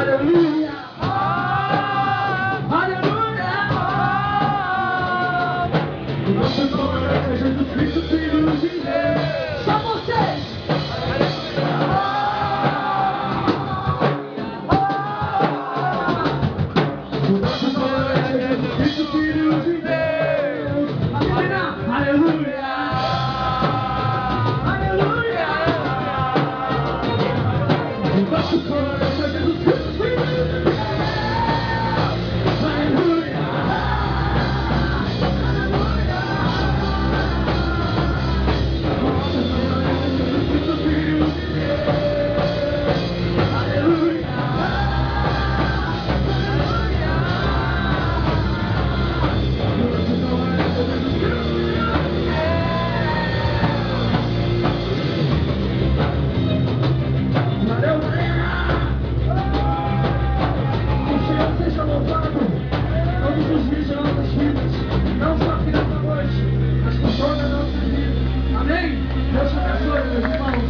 Aleluia, aleluia. Nosso nome é Jesus Cristo, Filho de Deus. Só vocês. Nosso nome é Jesus Cristo, Filho de Deus. Aleluia, aleluia. Nosso nome é Jesus Cristo, Filho de Deus. Não só aqui nessa noite, mas por toda a nossa vida. Amém? Deus te abençoe, meus irmãos.